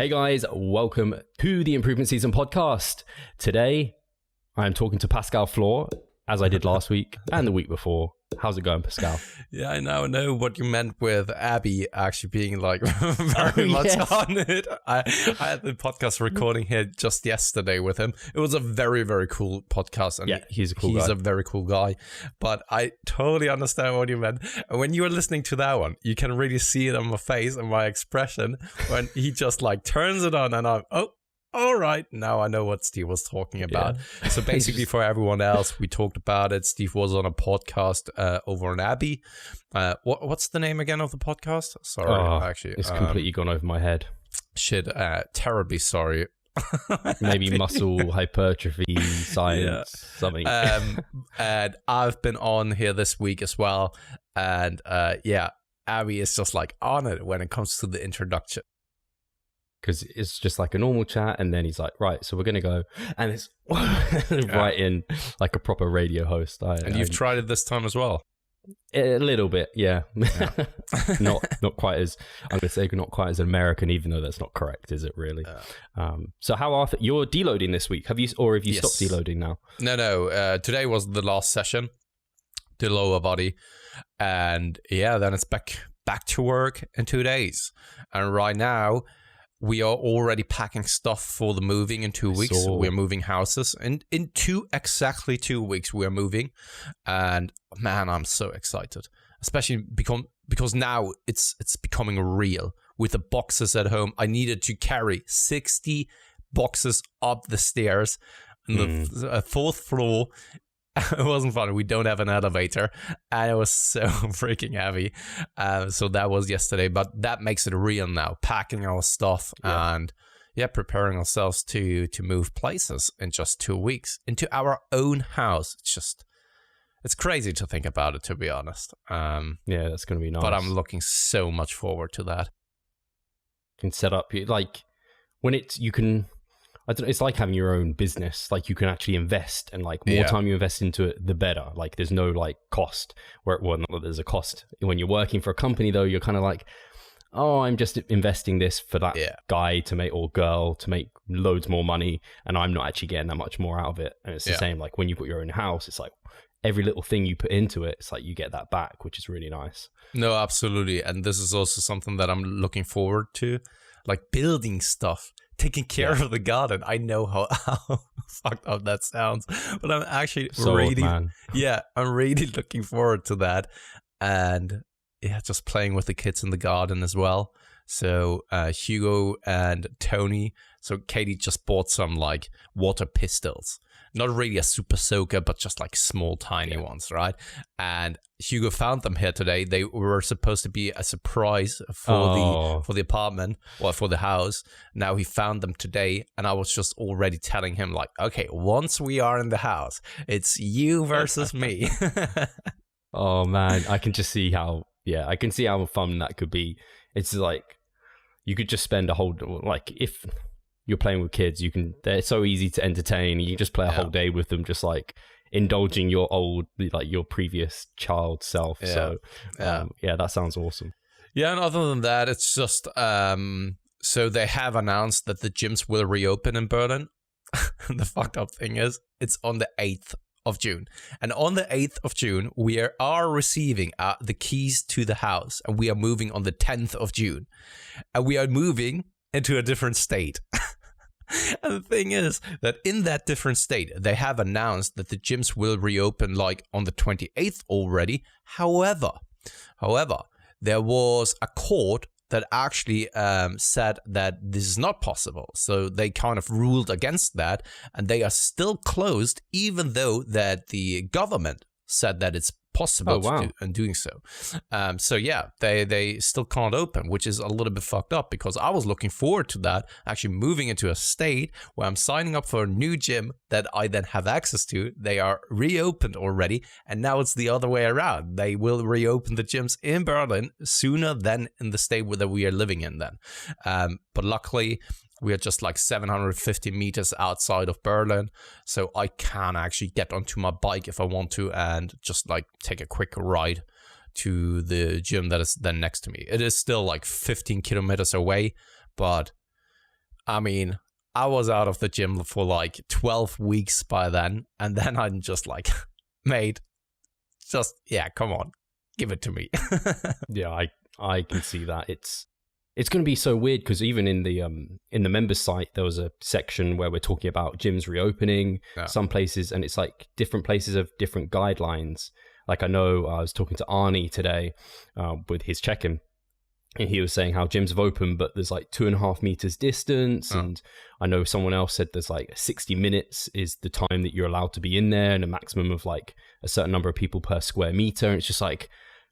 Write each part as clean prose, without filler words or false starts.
Hey guys, welcome to the Improvement Season podcast. Today, I'm talking to Pascal Floor, as I did last week and the week before. How's it going, Pascal? Yeah, I now know what you meant with Abby actually being like very much on it. I had the podcast recording here just yesterday with him. It was a very, very cool podcast. And yeah, he's a cool guy. He's a very cool guy. But I totally understand what you meant. And when you were listening to that one, you can really see it on my face and my expression when he just like turns it on and I'm, all right, now I know what Steve was talking about. Yeah. So basically for everyone else, we talked about it. Steve was on a podcast over on Abby. What's the name again of the podcast? Sorry, actually. It's completely gone over my head. Shit, terribly sorry. Maybe muscle hypertrophy science, something. And I've been on here this week as well. And Abby is just like on it when it comes to the introduction. Because it's just like a normal chat, and then he's like, right, so we're going to go, and it's right in like a proper radio host. And you've tried it this time as well? A little bit, yeah. not quite as, I'm going to say not quite as American, even though that's not correct, is it really? So how are you're deloading this week? Have you stopped deloading now? No. Today was the last session, the lower body. And then it's back to work in 2 days. And right now, we are already packing stuff for the moving in 2 weeks. We're moving houses. And in exactly 2 weeks, we're moving. And man, I'm so excited. Especially because now it's becoming real. With the boxes at home, I needed to carry 60 boxes up the stairs. On the fourth floor. It wasn't fun. We don't have an elevator, and it was so freaking heavy. So that was yesterday, but that makes it real now. Packing our stuff and preparing ourselves to move places in just 2 weeks into our own house. It's crazy to think about it, to be honest. That's going to be nice. But I'm looking so much forward to that. You can set up like when you can. I don't know, it's like having your own business. Like you can actually invest, and like more time you invest into it, the better. Like there's no like cost not that there's a cost. When you're working for a company though, you're kind of like, oh, I'm just investing this for that guy to make or girl to make loads more money, and I'm not actually getting that much more out of it. And it's the same like when you've got your own house, it's like every little thing you put into it, it's like you get that back, which is really nice. No, absolutely. And this is also something that I'm looking forward to, like building stuff. Taking care of the garden. I know how fucked up that sounds, but I'm actually I'm really looking forward to that. And just playing with the kids in the garden as well. So Hugo and Tony. So Katie just bought some like water pistols. Not really a super soaker, but just like small, tiny ones, right? And Hugo found them here today. They were supposed to be a surprise for the apartment or for the house. Now he found them today, and I was just already telling him like, okay, once we are in the house, it's you versus me. Oh man, I can just see how fun that could be. It's like you could just spend a whole if you're playing with kids, they're so easy to entertain. You can just play a whole day with them, just like indulging your your previous child self. So that sounds awesome. Yeah, and other than that, it's just so they have announced that the gyms will reopen in Berlin. The fucked up thing is it's on the 8th of June. And on the 8th of June, we are receiving the keys to the house, and we are moving on the 10th of June. And we are moving into a different state. And the thing is that in that different state, they have announced that the gyms will reopen like on the 28th already. However, there was a court that actually said that this is not possible. So they kind of ruled against that, and they are still closed, even though that the government said that it's possible to do and doing so. They still can't open, which is a little bit fucked up because I was looking forward to that, actually moving into a state where I'm signing up for a new gym that I then have access to. They are reopened already, and now it's the other way around. They will reopen the gyms in Berlin sooner than in the state that we are living in then. But luckily, we are just like 750 meters outside of Berlin, so I can actually get onto my bike if I want to and just like take a quick ride to the gym that is then next to me. It is still like 15 kilometers away, but I mean, I was out of the gym for like 12 weeks by then. And then I'm just like, mate, come on, give it to me. Yeah, I can see that. It's going to be so weird because even in the members site, there was a section where we're talking about gyms reopening, some places, and it's like different places have different guidelines. Like I know I was talking to Arnie today with his check-in, and he was saying how gyms have opened, but there's like 2.5 meters distance. And I know someone else said there's like 60 minutes is the time that you're allowed to be in there, and a maximum of like a certain number of people per square meter. And it's just like,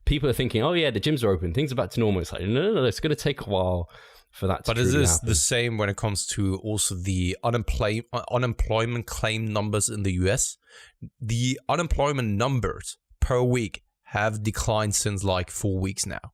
people are thinking, oh yeah, the gyms are open, things are back to normal. It's like, no, it's going to take a while for that to happen. But is this the same when it comes to also the unemployment claim numbers in the US? The unemployment numbers per week have declined since like 4 weeks now.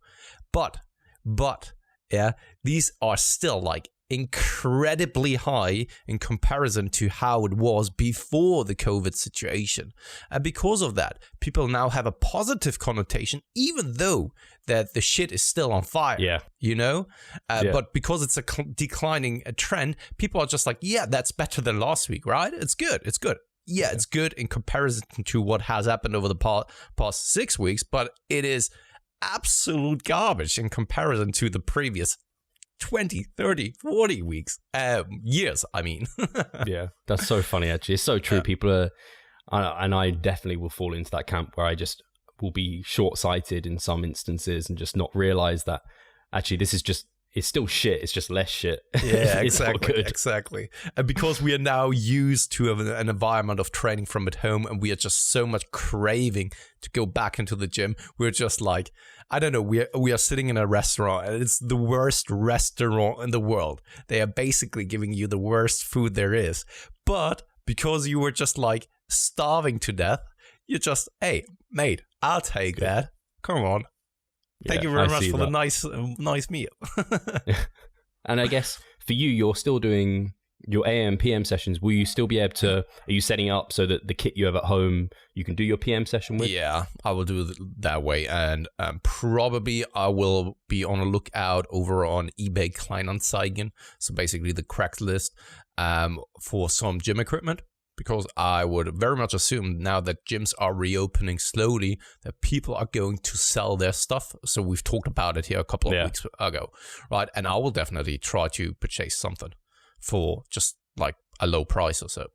But yeah, these are still like incredibly high in comparison to how it was before the COVID situation. And because of that, people now have a positive connotation, even though that the shit is still on fire. Yeah. You know? But because it's a declining trend, people are just like, yeah, that's better than last week, right? It's good. Yeah, it's good in comparison to what has happened over the past 6 weeks, but it is absolute garbage in comparison to the previous 20, 30, 40 weeks, years, I mean. Yeah, that's so funny, actually. It's so true. People are, and I definitely will fall into that camp where I just will be short-sighted in some instances and just not realize that actually this is just, it's still shit. It's just less shit. Yeah, exactly. And because we are now used to an environment of training from at home, and we are just so much craving to go back into the gym, we're just like, I don't know, we are sitting in a restaurant, and it's the worst restaurant in the world. They are basically giving you the worst food there is. But because you were just like starving to death, you're just, hey, mate, I'll take that. Come on. Thank you very much for the nice meal. And I guess for you, you're still doing your AM, PM sessions. Will you still be able to, are you setting up so that the kit you have at home, you can do your PM session with? Yeah, I will do it that way. And probably I will be on a lookout over on eBay Kleinanzeigen. So basically the Craigslist for some gym equipment. Because I would very much assume now that gyms are reopening slowly, that people are going to sell their stuff. So we've talked about it here a couple of weeks ago, right? And I will definitely try to purchase something for just like a low price or so,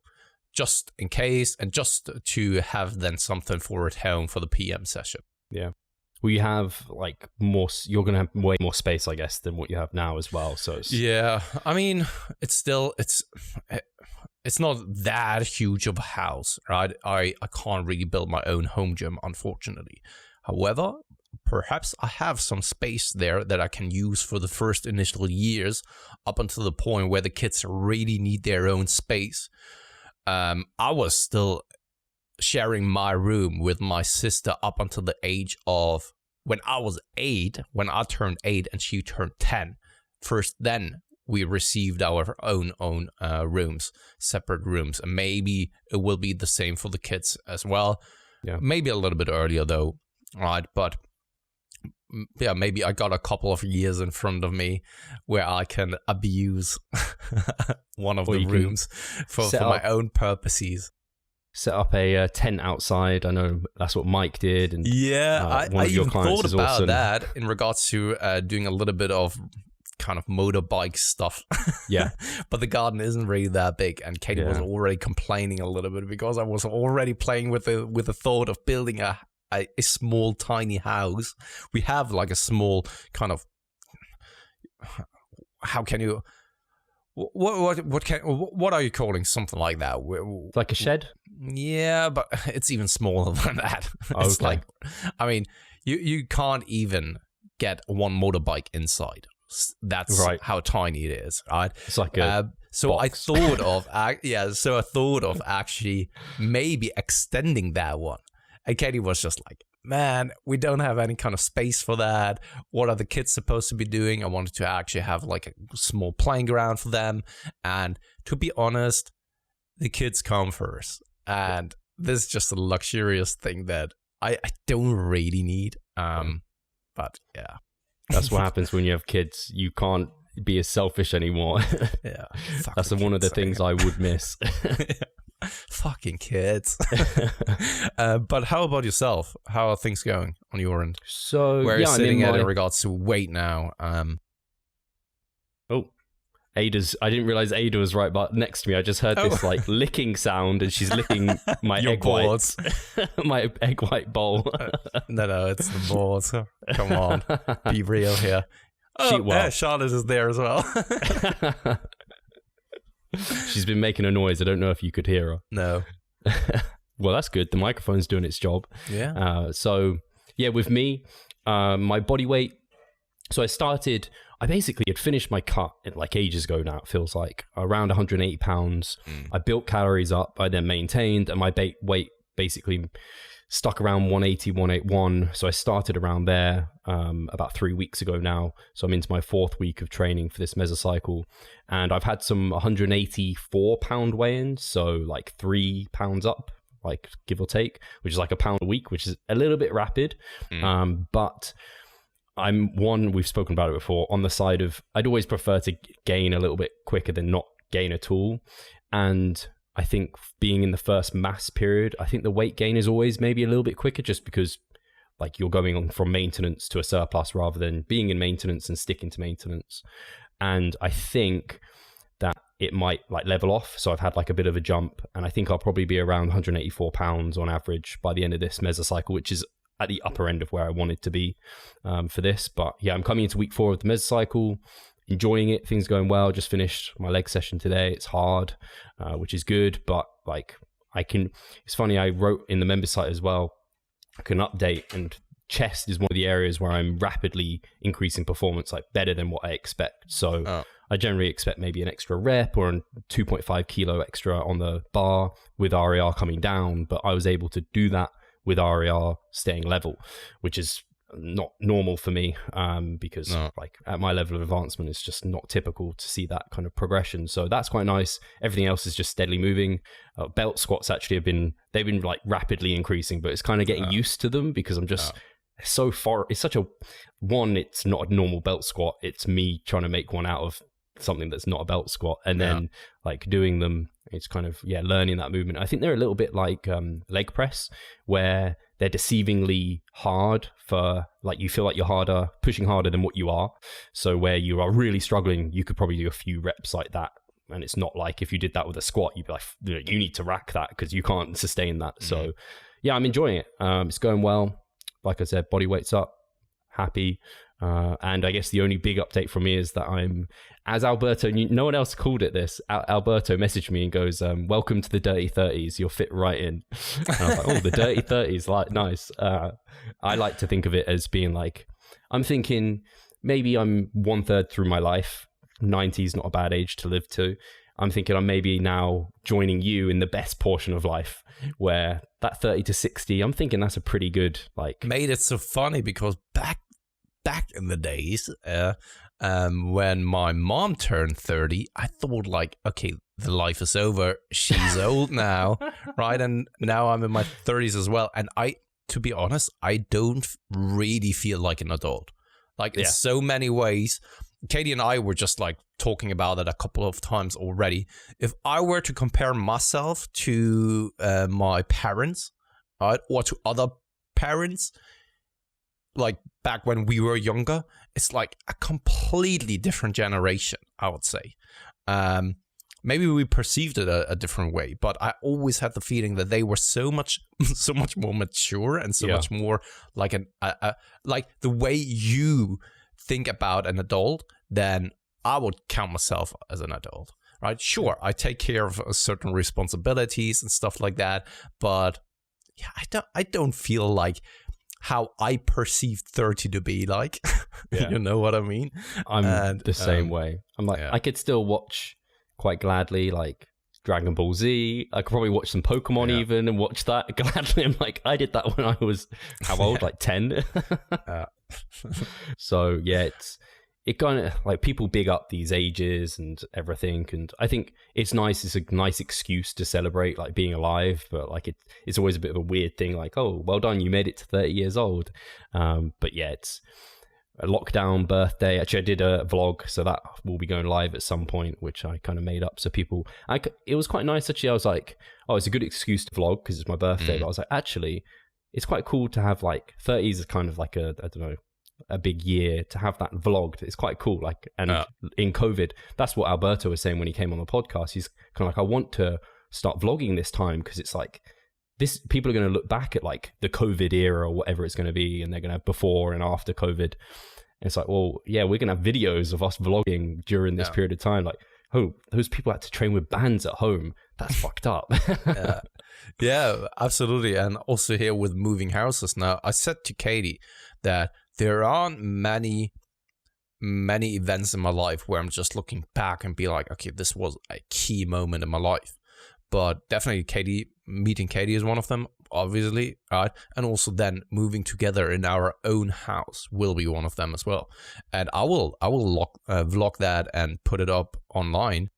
just in case, and just to have then something for at home for the PM session. Yeah. Will you have like more, you're going to have way more space, I guess, than what you have now as well. So yeah, I mean, it's not that huge of a house, right? I can't really build my own home gym, unfortunately. However, perhaps I have some space there that I can use for the first initial years up until the point where the kids really need their own space. I was still sharing my room with my sister up until the age of when I was 8, when I turned 8 and she turned 10. First then, we received our own rooms, separate rooms. And maybe it will be the same for the kids as well. Yeah. Maybe a little bit earlier though, right? But yeah, maybe I got a couple of years in front of me where I can abuse one of the rooms for my own purposes. Set up a tent outside. I know that's what Mike did. And yeah, I even thought about that in regards to doing a little bit of kind of motorbike stuff. Yeah. But the garden isn't really that big, and Katie was already complaining a little bit because I was already playing with the thought of building a small tiny house. We have like a small kind of, how can you, what are you calling something like that? Like a shed? Yeah, but it's even smaller than that. It's like, I mean, you can't even get one motorbike inside. That's how tiny it is, right? It's like a so box. I thought of actually maybe extending that one. And Katie was just like, man, we don't have any kind of space for that. What are the kids supposed to be doing? I wanted to actually have like a small playing ground for them. And to be honest, the kids come first. And this is just a luxurious thing that I don't really need. But yeah. That's what happens when you have kids. You can't be as selfish anymore. Yeah. That's one of the things I would miss. Fucking kids. But how about yourself? How are things going on your end? So where are you sitting at in regards to weight now? Ada's. I didn't realize Ada was right, but next to me, I just heard this like licking sound, and she's licking my egg whites, my egg white bowl. No, it's the balls. Come on, be real here. Charlotte is there as well. She's been making a noise. I don't know if you could hear her. No. Well, that's good. The microphone's doing its job. Yeah. So with me, my body weight. So I basically had finished my cut like ages ago now, it feels like, around 180 pounds. I built calories up, I then maintained, and my weight basically stuck around 180, 181. So I started around there about 3 weeks ago now. So I'm into my 4th week of training for this mesocycle. And I've had some 184 pound weigh-ins, so like 3 pounds up, like give or take, which is like a pound a week, which is a little bit rapid. But we've spoken about it before, on the side of, I'd always prefer to gain a little bit quicker than not gain at all. And I think being in the first mass period, I think the weight gain is always maybe a little bit quicker, just because like you're going on from maintenance to a surplus rather than being in maintenance and sticking to maintenance. And I think that it might like level off. So I've had like a bit of a jump, and I think I'll probably be around 184 pounds on average by the end of this mesocycle, which is at the upper end of where I wanted to be for this. But yeah, I'm coming into week 4 of the mesocycle, enjoying it. Things going well. Just finished my leg session today. It's hard, which is good, but like it's funny, I wrote in the member site as well, I can update, and chest is one of the areas where I'm rapidly increasing performance, like better than what I expect. So I generally expect maybe an extra rep or a 2.5 kilo extra on the bar with RER coming down, but I was able to do that with RER staying level, which is not normal for me, because like at my level of advancement, it's just not typical to see that kind of progression. So that's quite nice. Everything else is just steadily moving. Belt squats actually they've been like rapidly increasing, but it's kind of getting used to them because I'm just so far. It's such it's not a normal belt squat. It's me trying to make one out of something that's not a belt squat, and then like doing them, it's kind of learning that movement. I think they're a little bit like leg press, where they're deceivingly hard for, like, you feel like you're pushing harder than what you are. So where you are really struggling, you could probably do a few reps like that, and it's not like if you did that with a squat, you'd be like, you need to rack that because you can't sustain that. So yeah, I'm enjoying it. It's going well. Like I said, body weight's up, happy. And I guess the only big update from me is that I'm, as Alberto, no one else called it this, Alberto messaged me and goes, welcome to the dirty 30s, you'll fit right in. And I was like, oh, the dirty 30s, like, nice. I like to think of it as being like, I'm thinking maybe I'm 1/3 through my life. 90 is not a bad age to live to. I'm thinking I'm maybe now joining you in the best portion of life, where that 30 to 60, I'm thinking that's a pretty good, like... Mate, it's so funny because back in the days, when my mom turned 30, I thought like, okay, the life is over. She's old now, right? And now I'm in my 30s as well. And to be honest, I don't really feel like an adult. Like in so many ways, Katie and I were just like talking about it a couple of times already. If I were to compare myself to my parents, right, or to other parents, like back when we were younger, it's like a completely different generation, I would say. Maybe we perceived it a different way, but I always had the feeling that they were so much more mature and so much more like like the way you think about an adult, then I would count myself as an adult, right? Sure, I take care of certain responsibilities and stuff like that, but yeah, I don't feel like how I perceive 30 to be like. You know what I mean? I'm the same way. I'm like, I could still watch quite gladly, like Dragon Ball Z. I could probably watch some Pokemon even and watch that gladly. I'm like, I did that when I was, how old? Like 10? So yeah, it kind of like, people big up these ages and everything, and I think it's nice. It's a nice excuse to celebrate like being alive, but like it's always a bit of a weird thing, like, oh, well done, you made it to 30 years old. But yeah, it's a lockdown birthday. Actually, I did a vlog, so that will be going live at some point, which I kind of made up. So people, it was quite nice actually. I was like, oh, it's a good excuse to vlog because it's my birthday. But I was like, actually, it's quite cool to have like 30s is kind of like I don't know, a big year to have that vlogged. It's quite cool. Like, and in COVID, that's what Alberto was saying when he came on the podcast. He's kind of like, I want to start vlogging this time because it's like this. People are going to look back at like the COVID era or whatever it's going to be, and they're going to have before and after COVID. And it's like, well, yeah, we're going to have videos of us vlogging during this period of time. Like, oh, those people had to train with bands at home. That's fucked up. Yeah, absolutely. And also here with moving houses now, I said to Katie that there aren't many events in my life where I'm just looking back and be like, okay, this was a key moment in my life. But definitely meeting Katie is one of them, obviously, right? And also then moving together in our own house will be one of them as well. And I will vlog that and put it up online.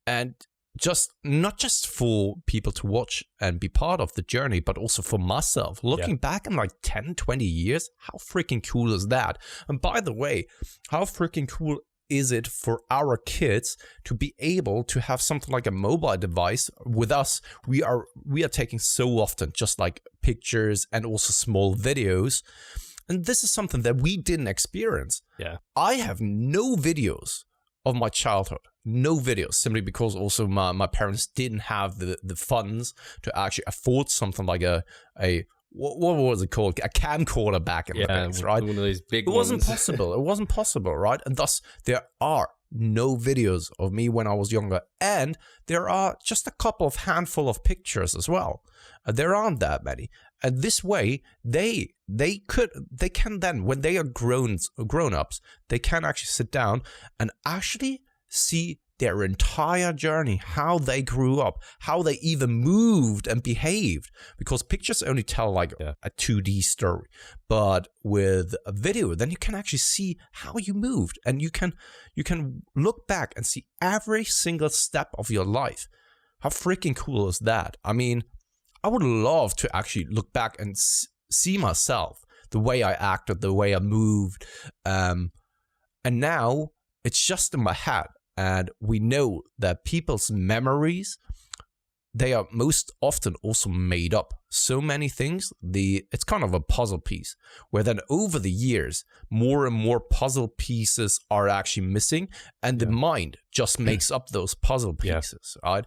And just not just for people to watch and be part of the journey, but also for myself. Looking back in like 10, 20 years, how freaking cool is that? And by the way, how freaking cool is it for our kids to be able to have something like a mobile device with us? We are taking so often just like pictures and also small videos. And this is something that we didn't experience. Yeah. I have no videos of my childhood. No videos, simply because also my parents didn't have the funds to actually afford something like a what was it called? A camcorder back in the days, right? One of those big ones. It wasn't possible, right? And thus, there are no videos of me when I was younger. And there are just a couple of handful of pictures as well. There aren't that many. And this way, they can then, when they are grown-ups, they can actually sit down and actually see their entire journey, how they grew up, how they even moved and behaved, because pictures only tell like a 2D story. But with a video, then you can actually see how you moved, and you can look back and see every single step of your life. How freaking cool is that? I mean, I would love to actually look back and see myself, the way I acted, the way I moved, and now it's just in my head. And we know that people's memories, they are most often also made up. So many things, it's kind of a puzzle piece, where then over the years, more and more puzzle pieces are actually missing, and the mind just makes up those puzzle pieces, right?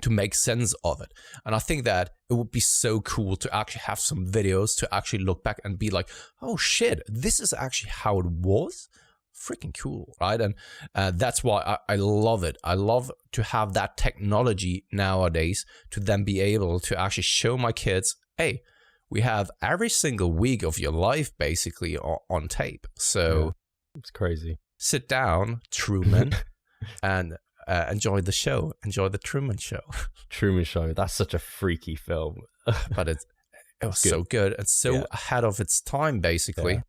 To make sense of it. And I think that it would be so cool to actually have some videos to actually look back and be like, oh shit, this is actually how it was. Freaking cool, right? And that's why I love it. I love to have that technology nowadays to then be able to actually show my kids, hey, we have every single week of your life basically on tape. So it's crazy. Sit down, Truman, and enjoy the show. Enjoy the Truman Show. Truman Show. That's such a freaky film. But it was good. So good. It's so ahead of its time, basically. Yeah.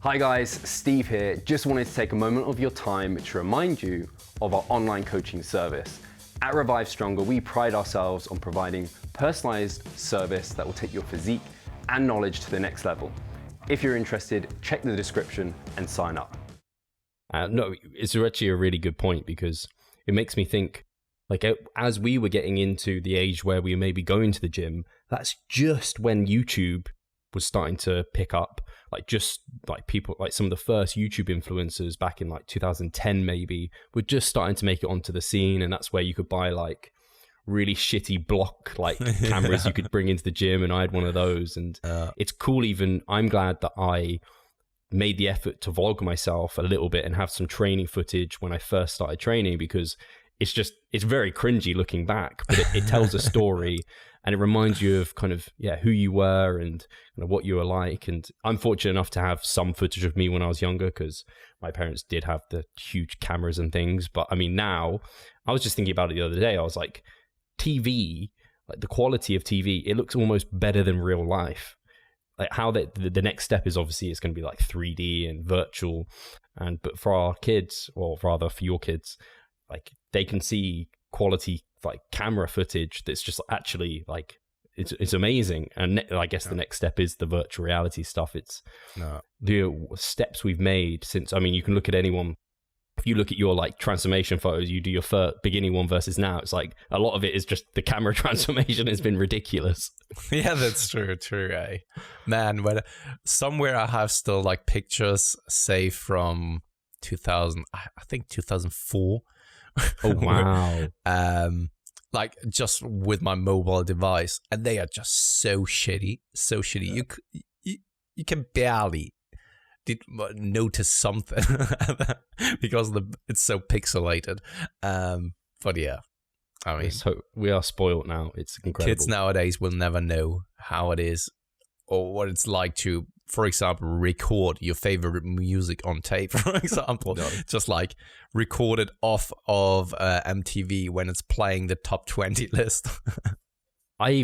Hi guys, Steve here. Just wanted to take a moment of your time to remind you of our online coaching service. At Revive Stronger, we pride ourselves on providing personalized service that will take your physique and knowledge to the next level. If you're interested, check the description and sign up. No, it's actually a really good point, because it makes me think, like, as we were getting into the age where we may be going to the gym, that's just when YouTube was starting to pick up. Like, just like people, like some of the first YouTube influencers back in like 2010 maybe, were just starting to make it onto the scene. And that's where you could buy like really shitty block like cameras you could bring into the gym, and I had one of those. And it's cool. Even I'm glad that I made the effort to vlog myself a little bit and have some training footage when I first started training, because it's very cringy looking back, but it tells a story. And it reminds you of kind of, who you were and kind of what you were like. And I'm fortunate enough to have some footage of me when I was younger, because my parents did have the huge cameras and things. But I mean, now, I was just thinking about it the other day. I was like, TV, like the quality of TV, it looks almost better than real life. Like how the next step is obviously it's going to be like 3D and virtual. But for our kids, or rather for your kids, like they can see quality like camera footage that's just actually like it's amazing. And I guess the next step is the virtual reality stuff. It's the steps we've made since. I mean, you can look at anyone. If you look at your like transformation photos, you do your beginning one versus now. It's like a lot of it is just the camera transformation has been ridiculous. Yeah, that's true. Eh? Man, when somewhere I have still like pictures, say from 2000, I think 2004. Oh wow. Like just with my mobile device, and they are just so shitty. You can barely notice something because it's so pixelated. But yeah, I mean, so we are spoiled now. It's incredible. Kids nowadays will never know how it is or what it's like to, for example, record your favorite music on tape, for example. No. Just like record it off of MTV when it's playing the top 20 list. I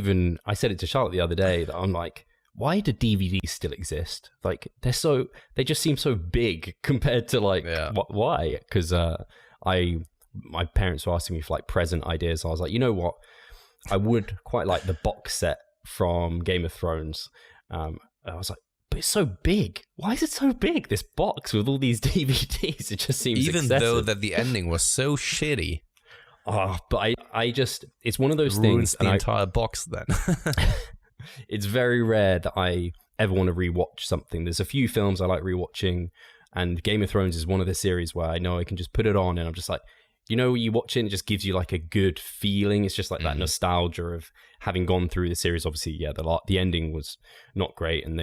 said it to Charlotte the other day that I'm like, why do DVDs still exist? Like they just seem so big compared to like why? Because my parents were asking me for like present ideas. I was like, you know what? I would quite like the box set from Game of Thrones. I was like, but it's so big. Why is it so big? This box with all these DVDs. It just seems even excessive. Though that the ending was so shitty. Oh, but I just it's one of those ruins things. The entire box then. It's very rare that I ever want to rewatch something. There's a few films I like rewatching, and Game of Thrones is one of the series where I know I can just put it on and I'm just like, you know, you watch it and it just gives you like a good feeling. It's just like that nostalgia of having gone through the series. Obviously, yeah, the ending was not great, and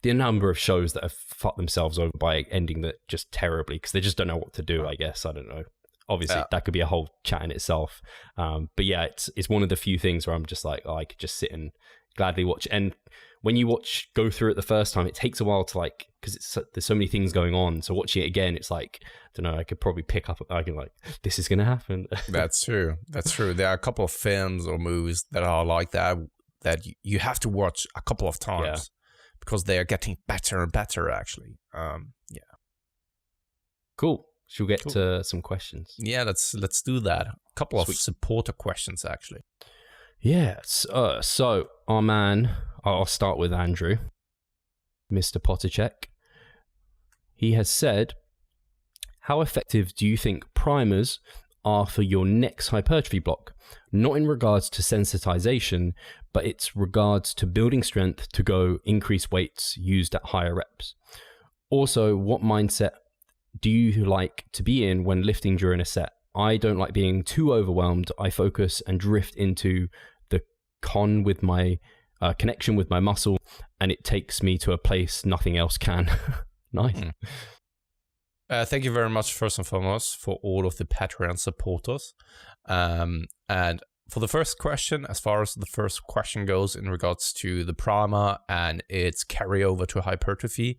the number of shows that have fucked themselves over by ending that just terribly because they just don't know what to do. I guess I don't know. Obviously, that could be a whole chat in itself. But yeah, it's one of the few things where I'm just like, I could just sit and gladly watch. And when you go through it the first time, it takes a while to like, because there's so many things going on. So watching it again, it's like, I don't know, I could probably pick up, I can like, this is going to happen. That's true. There are a couple of films or movies that are like that you have to watch a couple of times because they are getting better and better, actually. Yeah. Cool. Should we get to some questions? Yeah, let's do that. A couple of supporter questions, actually. Yes. So our man, I'll start with Andrew, Mr. Pottercheck. He has said, how effective do you think primers are for your next hypertrophy block? Not in regards to sensitization, but it's regards to building strength to go increase weights used at higher reps. Also, what mindset do you like to be in when lifting during a set? I don't like being too overwhelmed. I focus and drift into the with my connection with my muscle, and it takes me to a place nothing else can. Nice. Thank you very much, first and foremost, for all of the Patreon supporters. And for the first question, as far as the first question goes in regards to the primer and its carryover to hypertrophy,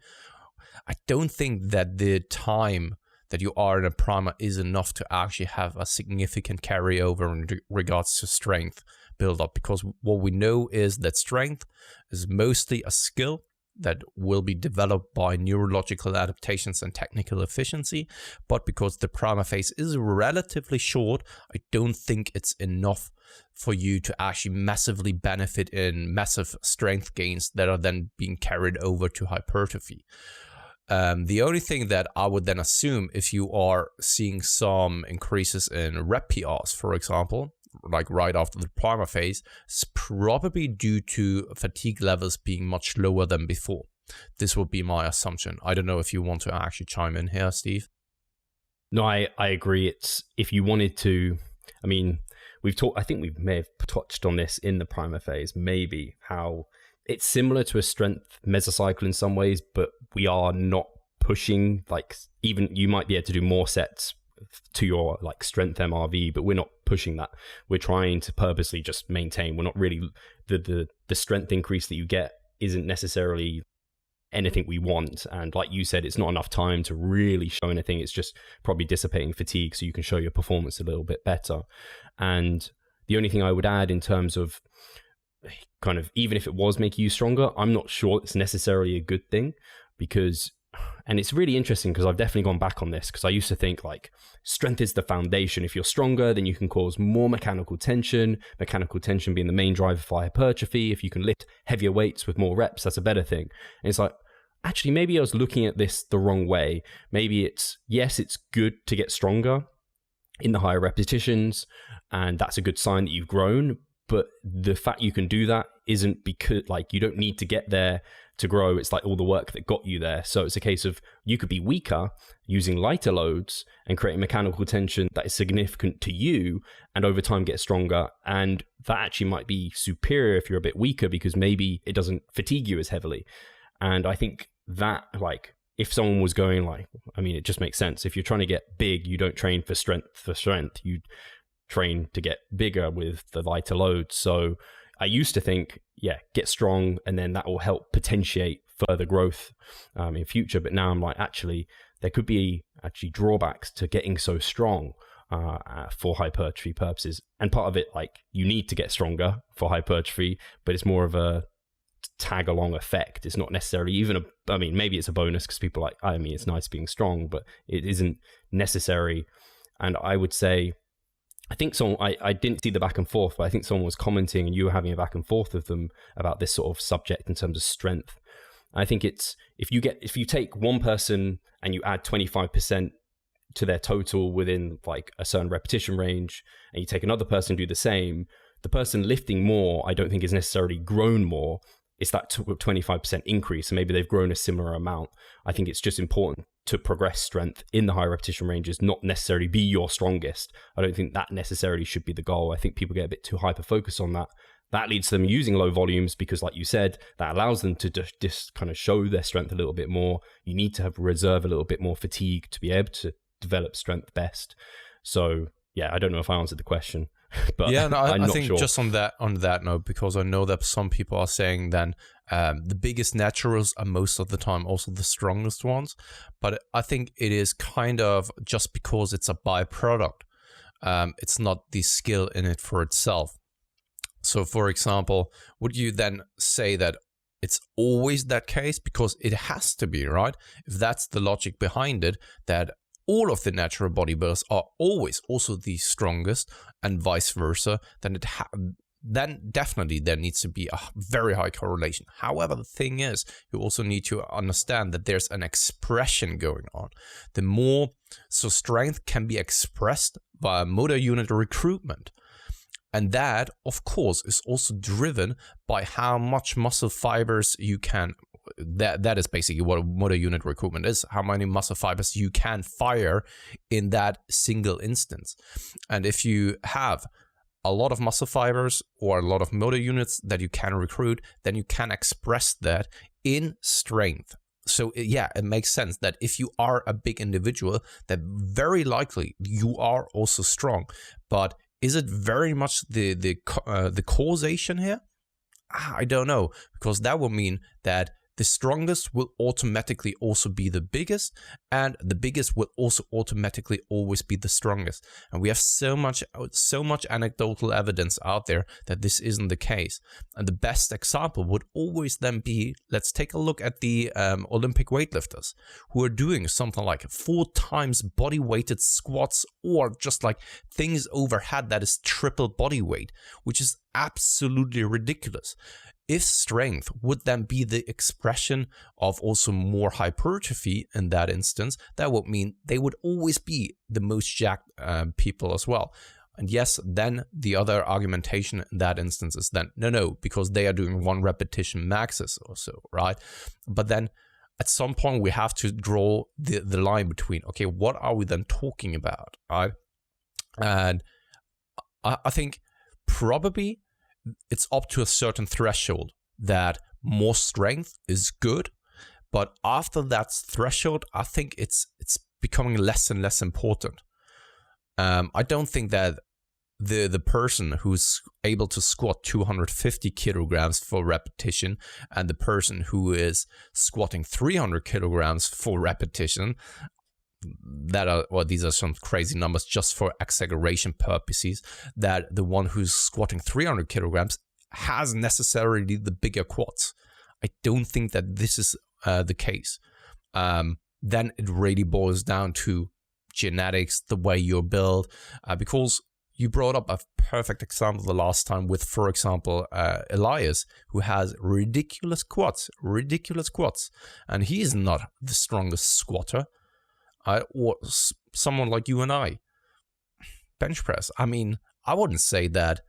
I don't think that the time that you are in a primer is enough to actually have a significant carryover in regards to strength build-up, because what we know is that strength is mostly a skill that will be developed by neurological adaptations and technical efficiency. But because the primer phase is relatively short, I don't think it's enough for you to actually massively benefit in massive strength gains that are then being carried over to hypertrophy. The only thing that I would then assume, if you are seeing some increases in rep PRs, for example, like right after the primer phase, is probably due to fatigue levels being much lower than before. This would be my assumption. I don't know if you want to actually chime in here, Steve. No, I agree. It's if you wanted to, I mean, I think we may have touched on this in the primer phase, maybe how it's similar to a strength mesocycle in some ways, but we are not pushing, like, even you might be able to do more sets to your like strength MRV, but we're not pushing that. We're trying to purposely just maintain. We're not really, the strength increase that you get isn't necessarily anything we want. And like you said, it's not enough time to really show anything. It's just probably dissipating fatigue so you can show your performance a little bit better. And the only thing I would add in terms of kind of, even if it was making you stronger, I'm not sure it's necessarily a good thing, because and it's really interesting because I've definitely gone back on this, because I used to think like strength is the foundation. If you're stronger, then you can cause more mechanical tension being the main driver for hypertrophy. If you can lift heavier weights with more reps, that's a better thing. And it's like, actually, maybe I was looking at this the wrong way. Maybe it's, yes, it's good to get stronger in the higher repetitions, and that's a good sign that you've grown. But the fact you can do that isn't because, like, you don't need to get there to grow. It's like all the work that got you there. So it's a case of you could be weaker using lighter loads and creating mechanical tension that is significant to you, and over time get stronger. And that actually might be superior if you're a bit weaker, because maybe it doesn't fatigue you as heavily. And I think that, like, if someone was going like, I mean, it just makes sense. If you're trying to get big, you don't train for strength. You train to get bigger with the lighter loads. So I used to think, yeah, get strong, and then that will help potentiate further growth in future. But now I'm like, actually, there could be actually drawbacks to getting so strong for hypertrophy purposes. And part of it, like, you need to get stronger for hypertrophy, but it's more of a tag along effect. It's not necessarily even I mean, maybe it's a bonus because people are like, I mean, it's nice being strong, but it isn't necessary. And I would say, I think someone, I didn't see the back and forth, but I think someone was commenting and you were having a back and forth with them about this sort of subject in terms of strength. I think it's, if you take one person and you add 25% to their total within like a certain repetition range, and you take another person and do the same, the person lifting more, I don't think is necessarily grown more. It's that 25% increase, and maybe they've grown a similar amount. I think it's just important to progress strength in the high repetition ranges, not necessarily be your strongest. I don't think that necessarily should be the goal. I think people get a bit too hyper-focused on that. That leads to them using low volumes because, like you said, that allows them to just kind of show their strength a little bit more. You need to have reserve a little bit more fatigue to be able to develop strength best. So, yeah, I don't know if I answered the question. But yeah, no, I think sure. Just on that note, because I know that some people are saying then the biggest naturals are most of the time also the strongest ones. But I think it is kind of just because it's a byproduct. It's not the skill in it for itself. So, for example, would you then say that it's always that case? Because it has to be, right? If that's the logic behind it, that all of the natural bodybuilders are always also the strongest and vice versa, then then definitely there needs to be a very high correlation. However, the thing is, you also need to understand that there's an expression going on. So strength can be expressed via motor unit recruitment. And that, of course, is also driven by how much muscle fibers you can. That is basically what motor unit recruitment is, how many muscle fibers you can fire in that single instance. And if you have a lot of muscle fibers or a lot of motor units that you can recruit, then you can express that in strength. So yeah, it makes sense that if you are a big individual, that very likely you are also strong. But is it very much the causation here? I don't know, because that will mean that the strongest will automatically also be the biggest, and the biggest will also automatically always be the strongest. And we have so much anecdotal evidence out there that this isn't the case. And the best example would always then be, let's take a look at the Olympic weightlifters who are doing something like 4 times body weighted squats, or just like things overhead that is triple body weight, which is absolutely ridiculous. If strength would then be the expression of also more hypertrophy in that instance, that would mean they would always be the most jacked people as well. And yes, then the other argumentation in that instance is then, no, because they are doing 1 repetition maxes or so, right? But then at some point we have to draw the line between, okay, what are we then talking about, right? And I think probably it's up to a certain threshold that more strength is good, but after that threshold, I think it's becoming less and less important. I don't think that the person who's able to squat 250 kilograms for repetition and the person who is squatting 300 kilograms for repetition, these are some crazy numbers just for exaggeration purposes, that the one who's squatting 300 kilograms has necessarily the bigger quads. I don't think that this is the case. then it really boils down to genetics, the way you're built, because you brought up a perfect example the last time with, for example, Elias, who has ridiculous quads, and he is not the strongest squatter, or someone like you and I. Bench press, I mean, I wouldn't say that.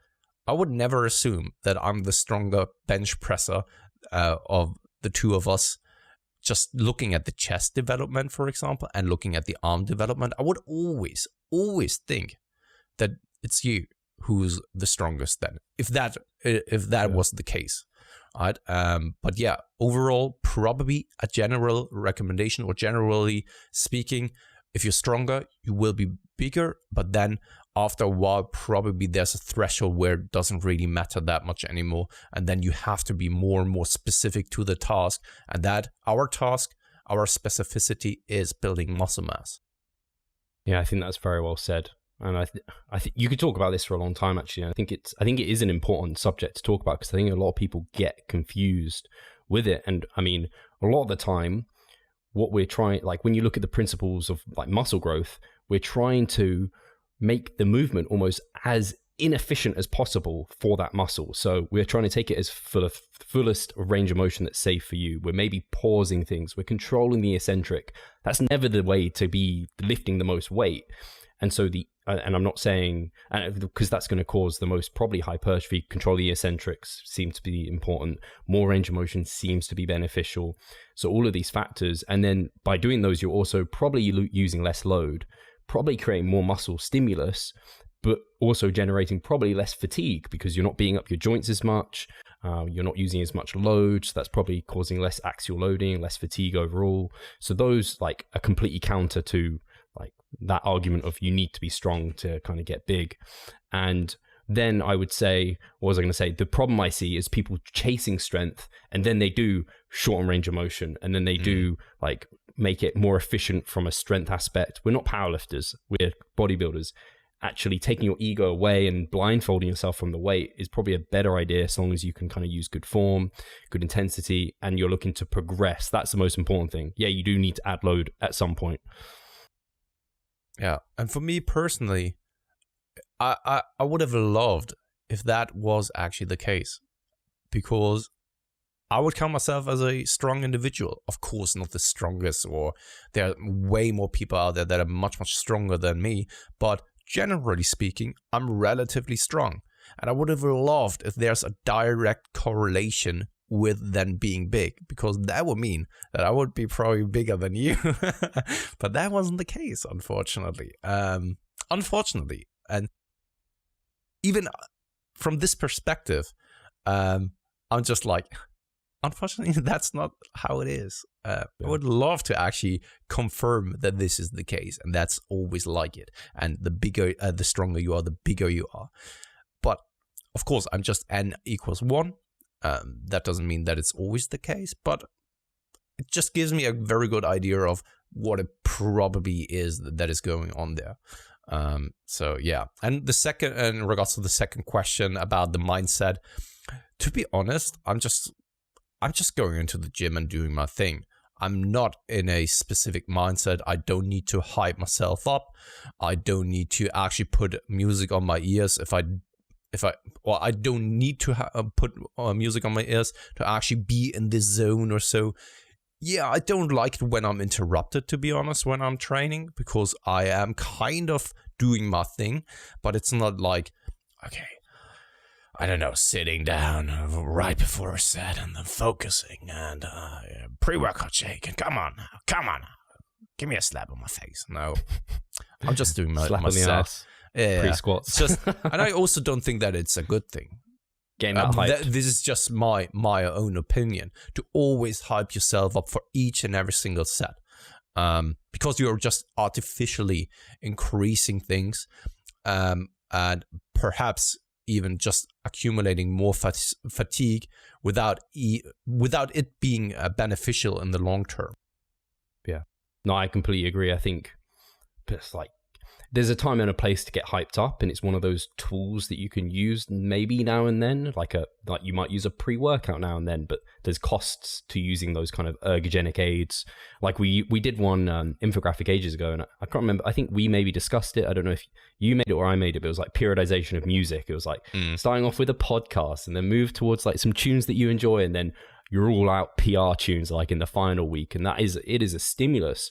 I would never assume that I'm the stronger bench presser of the two of us. Just looking at the chest development, for example, and looking at the arm development, I would always think that it's you who's the strongest then, if that was the case, right? But yeah, overall, probably a general recommendation, or generally speaking, if you're stronger, you will be bigger, but then after a while, probably there's a threshold where it doesn't really matter that much anymore, and then you have to be more and more specific to the task, and that our task, our specificity is building muscle mass. Yeah, I think that's very well said. And I think you could talk about this for a long time, actually. I think it is an important subject to talk about, because I think a lot of people get confused with it. And I mean, a lot of the time, what we're trying, like when you look at the principles of like muscle growth, we're trying to make the movement almost as inefficient as possible for that muscle. So we're trying to take it as fullest range of motion that's safe for you. We're maybe pausing things. We're controlling the eccentric. That's never the way to be lifting the most weight. And so and I'm not saying, because that's going to cause the most probably hypertrophy, control the eccentrics seem to be important. More range of motion seems to be beneficial. So all of these factors, and then by doing those, you're also probably using less load, probably creating more muscle stimulus, but also generating probably less fatigue, because you're not beating up your joints as much. You're not using as much load. So that's probably causing less axial loading, less fatigue overall. So those like are completely counter to like that argument of you need to be strong to kind of get big. And then I would say, what was I going to say? The problem I see is people chasing strength, and then they do shorten range of motion, and then they do like make it more efficient from a strength aspect. We're not powerlifters, we're bodybuilders. Actually taking your ego away and blindfolding yourself from the weight is probably a better idea, as long as you can kind of use good form, good intensity, and you're looking to progress. That's the most important thing. Yeah, you do need to add load at some point. Yeah, and for me personally, I would have loved if that was actually the case, because I would count myself as a strong individual. Of course, not the strongest, or there are way more people out there that are much, much stronger than me, but generally speaking, I'm relatively strong. And I would have loved if there's a direct correlation with then being big, because that would mean that I would be probably bigger than you. But that wasn't the case, unfortunately. And even from this perspective, I'm just like, unfortunately, that's not how it is. I would love to actually confirm that this is the case, and that's always like it. And the bigger, the stronger you are, the bigger you are. But of course, I'm just n equals 1. That doesn't mean that it's always the case, but it just gives me a very good idea of what it probably is that is going on there. So yeah. And the second, in regards to the second question about the mindset, to be honest, I'm just going into the gym and doing my thing. I'm not in a specific mindset. I don't need to hype myself up. I don't need to actually put music on my ears I don't need to put music on my ears to actually be in this zone or so. Yeah, I don't like it when I'm interrupted, to be honest, when I'm training, because I am kind of doing my thing, but it's not like, okay, I don't know, sitting down right before a set and then focusing and pre-workout shake and come on now, give me a slap on my face. No, I'm just doing my set. Ass. Yeah, pre-squats. Just, and I also don't think that it's a good thing. Getting that hyped. This is just my own opinion, to always hype yourself up for each and every single set, because you're just artificially increasing things, and perhaps even just accumulating more fatigue without it being beneficial in the long term. Yeah, no, I completely agree. I think it's like, there's a time and a place to get hyped up, and it's one of those tools that you can use maybe now and then, like you might use a pre-workout now and then, but there's costs to using those kind of ergogenic aids. Like we did one infographic ages ago, and I can't remember, I think we maybe discussed it, I don't know if you made it or I made it, but it was like periodization of music. It was like starting off with a podcast and then move towards like some tunes that you enjoy, and then you're all out PR tunes like in the final week, and it is a stimulus.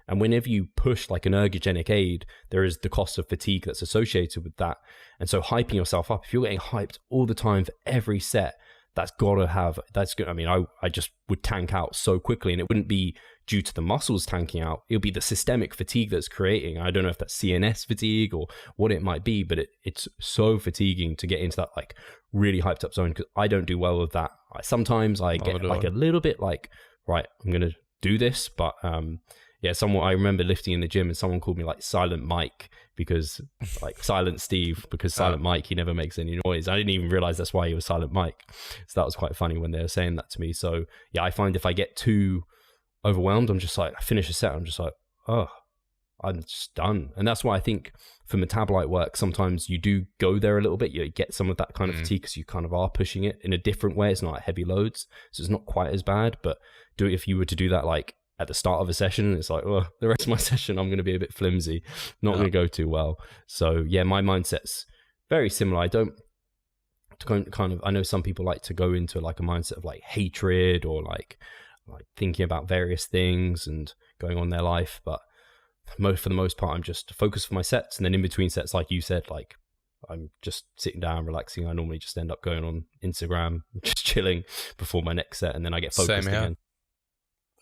And whenever you push like an ergogenic aid, there is the cost of fatigue that's associated with that. And so hyping yourself up, if you're getting hyped all the time for every set, that's good. I mean, I just would tank out so quickly, and it wouldn't be due to the muscles tanking out. It'll be the systemic fatigue that's creating. I don't know if that's CNS fatigue or what it might be, but it's so fatiguing to get into that like really hyped up zone, because I don't do well with that. Sometimes I get like a little bit like, right, I'm going to do this, but yeah, I remember lifting in the gym and someone called me like Silent Mike, because like Silent Steve, because Silent Mike, he never makes any noise. I didn't even realize that's why he was Silent Mike. So that was quite funny when they were saying that to me. So yeah, I find if I get too overwhelmed, I'm just like, I finish a set, I'm just like, oh, I'm just done. And that's why I think for metabolite work, sometimes you do go there a little bit. You get some of that kind of fatigue because you kind of are pushing it in a different way. It's not like heavy loads, so it's not quite as bad. But if you were to do that like at the start of a session, it's like, oh, the rest of my session, I'm going to be a bit flimsy, not going to go too well. So yeah, my mindset's very similar. I don't kind of, I know some people like to go into like a mindset of like hatred or like thinking about various things and going on their life. But for the most part, I'm just focused for my sets. And then in between sets, like you said, like I'm just sitting down, relaxing. I normally just end up going on Instagram, just chilling before my next set. And then I get focused again.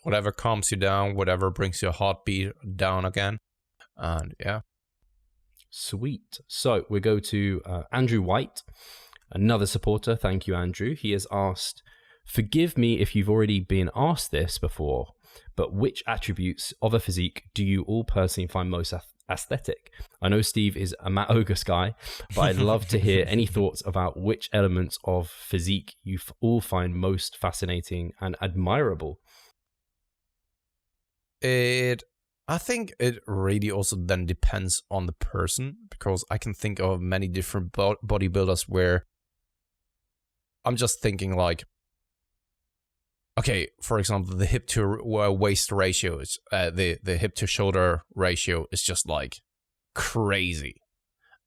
Whatever calms you down, whatever brings your heartbeat down again. And yeah. Sweet. So we go to Andrew White, another supporter. Thank you, Andrew. He has asked, forgive me if you've already been asked this before, but which attributes of a physique do you all personally find most aesthetic? I know Steve is a Matt Ogus guy, but I'd love to hear any thoughts about which elements of physique you all find most fascinating and admirable. I think it really also then depends on the person, because I can think of many different bodybuilders where I'm just thinking like, okay, for example, the hip to waist ratio is the hip to shoulder ratio is just like crazy.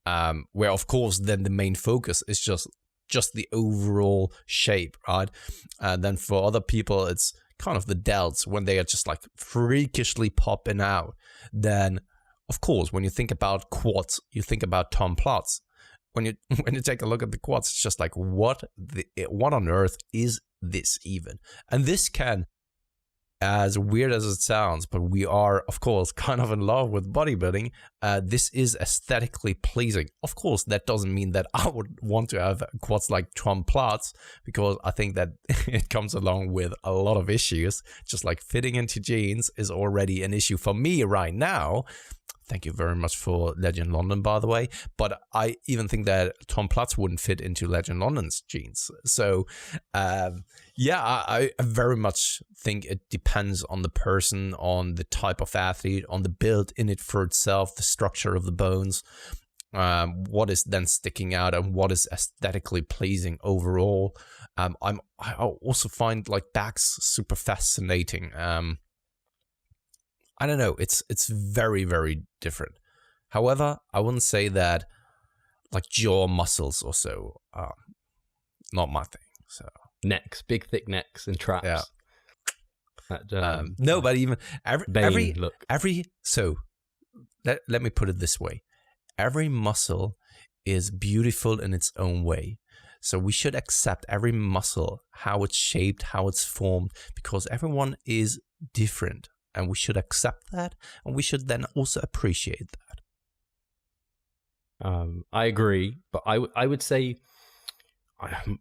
Where of course then the main focus is just the overall shape, right? And then for other people, it's kind of the delts when they are just like freakishly popping out. Then of course, when you think about quads, you think about Tom Platz. When you take a look at the quads, it's just like, what on earth is this even? And this can, as weird as it sounds, but we are, of course, kind of in love with bodybuilding. This is aesthetically pleasing. Of course, that doesn't mean that I would want to have quads like Tom Platz, because I think that it comes along with a lot of issues. Just like fitting into jeans is already an issue for me right now. Thank you very much for Legend London, by the way. But I even think that Tom Platz wouldn't fit into Legend London's jeans. So, yeah, I very much think it depends on the person, on the type of athlete, on the build in it for itself, the structure of the bones, what is then sticking out, and what is aesthetically pleasing overall. I also find like backs super fascinating. I don't know. It's very, very different. However, I wouldn't say that like jaw muscles or so, not my thing. So necks, big thick necks and traps. Yeah. That, no, but even every look. So let me put it this way: every muscle is beautiful in its own way. So we should accept every muscle, how it's shaped, how it's formed, because everyone is different. And we should accept that, and we should then also appreciate that. I agree, but I would say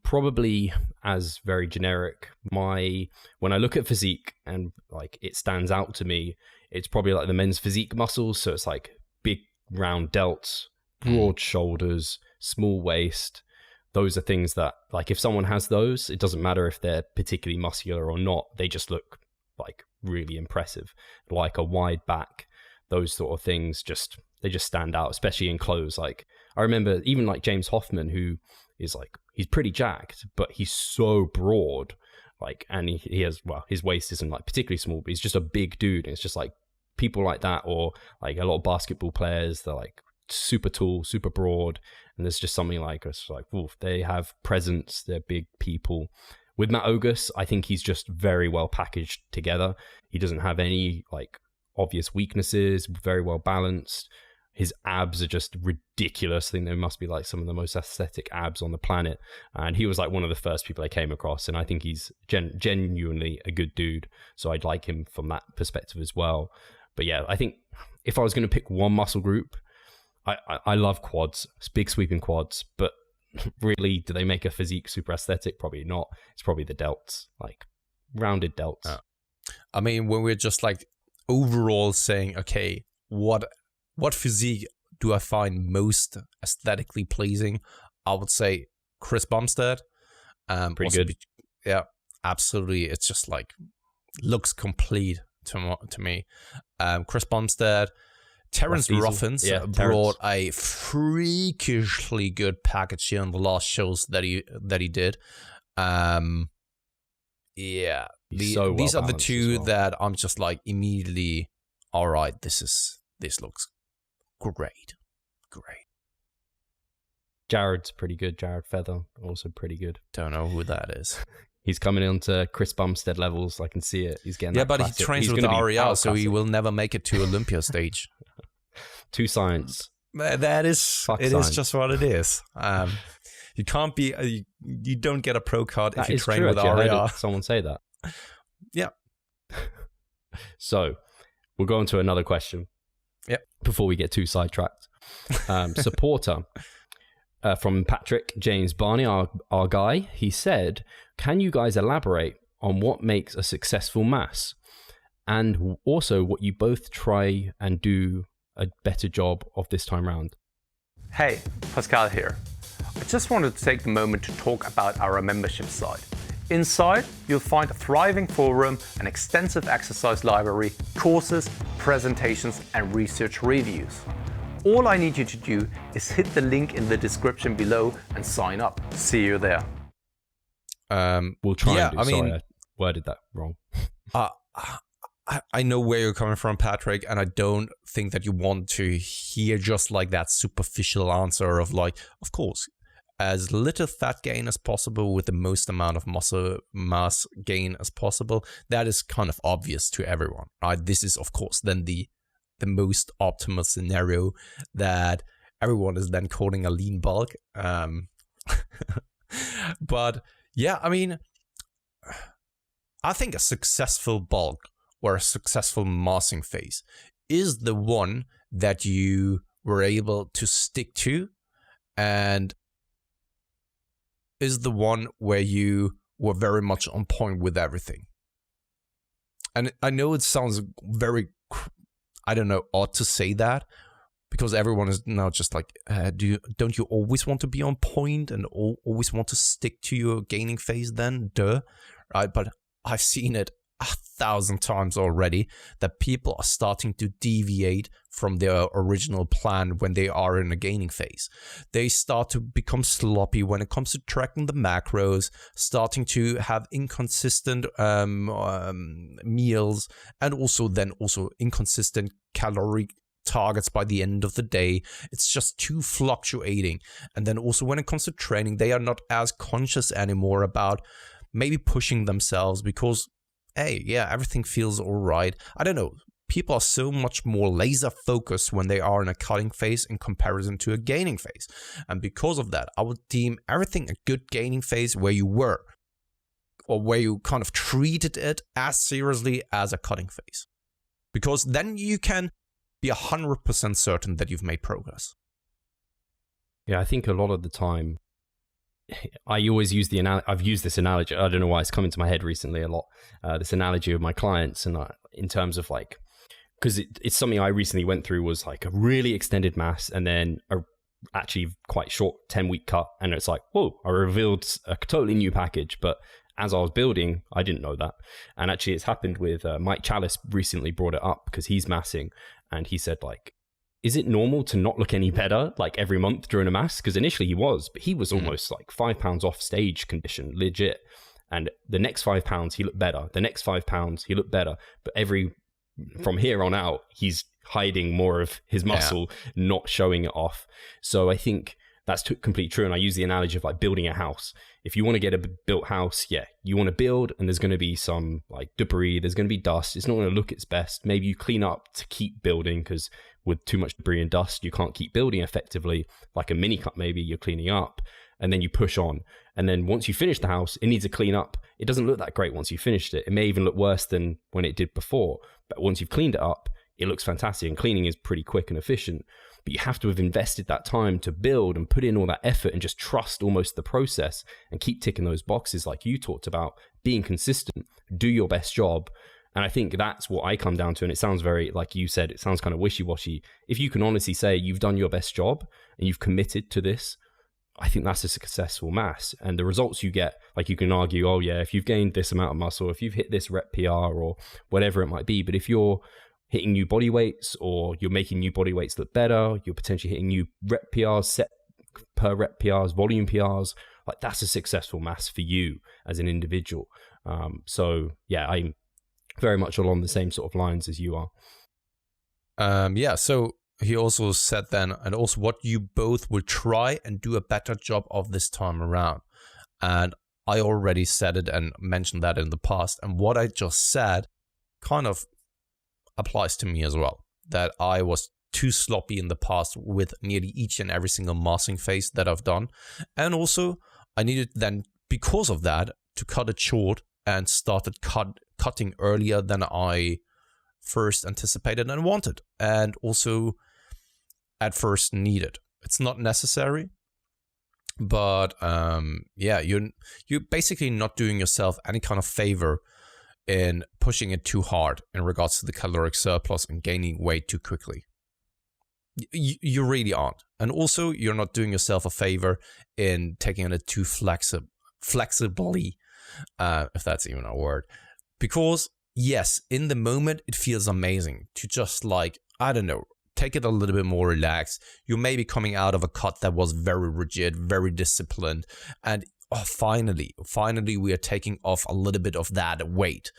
probably as very generic, when I look at physique and like it stands out to me, it's probably like the men's physique muscles. So it's like big round delts, broad shoulders, small waist. Those are things that, like, if someone has those, it doesn't matter if they're particularly muscular or not. They just look like really impressive, like a wide back. Those sort of things just they just stand out, especially in clothes. Like I remember even like James Hoffman, who is like, he's pretty jacked, but he's so broad. Like, and he has, well, his waist isn't like particularly small, but he's just a big dude. And it's just like people like that, or like a lot of basketball players, they're like super tall, super broad. And there's just something like us, like, oof, they have presence, they're big people. With Matt Ogus, I think he's just very well packaged together. He doesn't have any like obvious weaknesses, very well balanced. His abs are just ridiculous. I think they must be like some of the most aesthetic abs on the planet. And he was like one of the first people I came across. And I think he's genuinely a good dude. So I'd like him from that perspective as well. But yeah, I think if I was going to pick one muscle group, I love quads, big sweeping quads. But really, do they make a physique super aesthetic? Probably not. It's probably the delts, like rounded delts. I mean, when we're just like overall saying, okay, what physique do I find most aesthetically pleasing? I would say Chris Bumstead. Pretty good. Yeah, absolutely. It's just like looks complete to me. Chris Bumstead. Terence Ruffins brought a freakishly good package here in the last shows that he did. Yeah, these are the two that I'm just like immediately, all right, this looks great. Jared's pretty good. Jared Feather, also pretty good. Don't know who that is. He's coming into Chris Bumstead levels. I can see it. He's getting but he trains with Ariel, so he will never make it to Olympia stage. To science. That is, it is just what it is. You can't be, you don't get a pro card if you train with Ariel. I heard someone say that. Yeah. So we'll go on to another question. Yep. Before we get too sidetracked. Supporter from Patrick James Barney, our guy, he said, can you guys elaborate on what makes a successful mass, and also what you both try and do a better job of this time round? Hey, Pascal here. I just wanted to take the moment to talk about our membership site. Inside, you'll find a thriving forum, an extensive exercise library, courses, presentations, and research reviews. All I need you to do is hit the link in the description below and sign up. See you there. We'll try and do. Sorry, I worded that wrong. I know where you're coming from, Patrick, and I don't think that you want to hear just like that superficial answer of like, of course, as little fat gain as possible with the most amount of muscle mass gain as possible. That is kind of obvious to everyone, right? This is, of course, then the most optimal scenario that everyone is then calling a lean bulk. But yeah, I mean, I think a successful bulk or a successful massing phase is the one that you were able to stick to, and is the one where you were very much on point with everything. And I know it sounds very, I don't know, odd to say that, because everyone is now just like, don't you always want to be on point and always want to stick to your gaining phase then? Duh. Right? But I've seen it 1,000 times already that people are starting to deviate from their original plan when they are in a gaining phase. They start to become sloppy when it comes to tracking the macros, starting to have inconsistent meals, and also inconsistent calorie targets by the end of the day. It's just too fluctuating. And then also when it comes to training, they are not as conscious anymore about maybe pushing themselves because, hey, yeah, everything feels all right. I don't know. People are so much more laser focused when they are in a cutting phase in comparison to a gaining phase. And because of that, I would deem everything a good gaining phase where you were, or where you kind of treated it as seriously as a cutting phase. Because then you can be 100% certain that you've made progress. Yeah, I think a lot of the time, I always use I've used this analogy. I don't know why it's come into my head recently a lot. This analogy of my clients, and in terms of like, because it's something I recently went through, was like a really extended mass and then a actually quite short 10-week cut, and it's like, whoa, I revealed a totally new package. But as I was building, I didn't know that. And actually, it's happened with Mike Chalice recently brought it up because he's massing, and he said like, is it normal to not look any better like every month during a mass? Because initially he was, but he was almost like 5 pounds off stage condition, legit. And the next 5 pounds, he looked better. The next 5 pounds, he looked better. But from here on out, he's hiding more of his muscle, not showing it off. So I think that's completely true. And I use the analogy of like building a house. If you want to get a built house, you want to build, and there's going to be some like debris, there's going to be dust. It's not going to look its best. Maybe you clean up to keep building, because with too much debris and dust, you can't keep building effectively. Like a mini cut, maybe you're cleaning up, and then you push on. And then once you finish the house, it needs a clean up. It doesn't look that great once you finished it. It may even look worse than when it did before. But once you've cleaned it up, it looks fantastic. And cleaning is pretty quick and efficient. But you have to have invested that time to build and put in all that effort and just trust almost the process and keep ticking those boxes like you talked about, being consistent, do your best job. And I think that's what I come down to. And it sounds very, like you said, it sounds kind of wishy-washy. If you can honestly say you've done your best job and you've committed to this, I think that's a successful mass. And the results you get, like you can argue, oh yeah, if you've gained this amount of muscle, if you've hit this rep PR or whatever it might be, but if you're hitting new body weights or you're making new body weights look better, you're potentially hitting new rep PRs, set per rep PRs, volume PRs, like that's a successful mass for you as an individual. So yeah, I'm very much along the same sort of lines as you are. So he also said then, and also what you both will try and do a better job of this time around. And I already said it and mentioned that in the past. And what I just said kind of applies to me as well. That I was too sloppy in the past with nearly each and every single massing phase that I've done. And also I needed then, because of that, to cut it short and started cutting earlier than I first anticipated and wanted. And also at first needed. It's not necessary, but you're basically not doing yourself any kind of favor in pushing it too hard in regards to the caloric surplus and gaining weight too quickly. You really aren't. And also you're not doing yourself a favor in taking it too flexibly, if that's even a word. Because yes, in the moment it feels amazing to just like, I don't know, take it a little bit more relaxed. You may be coming out of a cut that was very rigid, very disciplined, and finally we are taking off a little bit of that weight.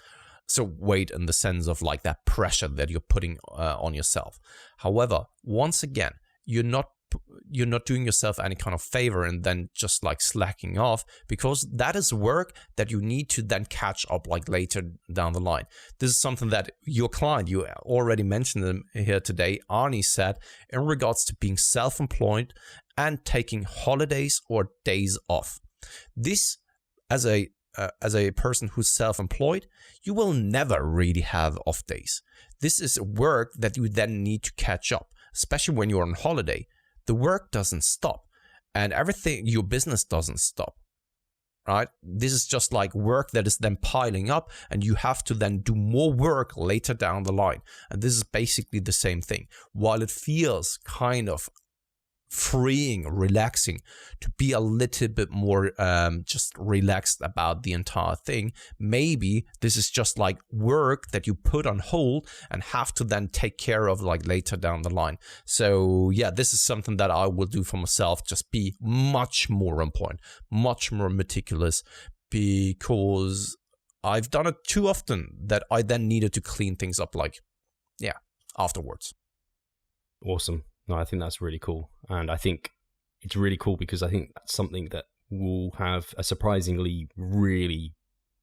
So weight in the sense of like that pressure that you're putting on yourself. However, once again, you're not doing yourself any kind of favor and then just like slacking off, because that is work that you need to then catch up like later down the line. This is something that your client, you already mentioned them here today, Arnie said in regards to being self-employed and taking holidays or days off. This, as a person who's self-employed, you will never really have off days. This is work that you then need to catch up, especially when you're on holiday. The work doesn't stop, and everything, your business doesn't stop, right? This is just like work that is then piling up, and you have to then do more work later down the line. And this is basically the same thing. While it feels kind of freeing, relaxing, to be a little bit more just relaxed about the entire thing, maybe this is just like work that you put on hold and have to then take care of like later down the line. So yeah, this is something that I will do for myself, just be much more on point, much more meticulous, because I've done it too often that I then needed to clean things up afterwards. Awesome. No, I think that's really cool. And I think it's really cool because I think that's something that will have a surprisingly really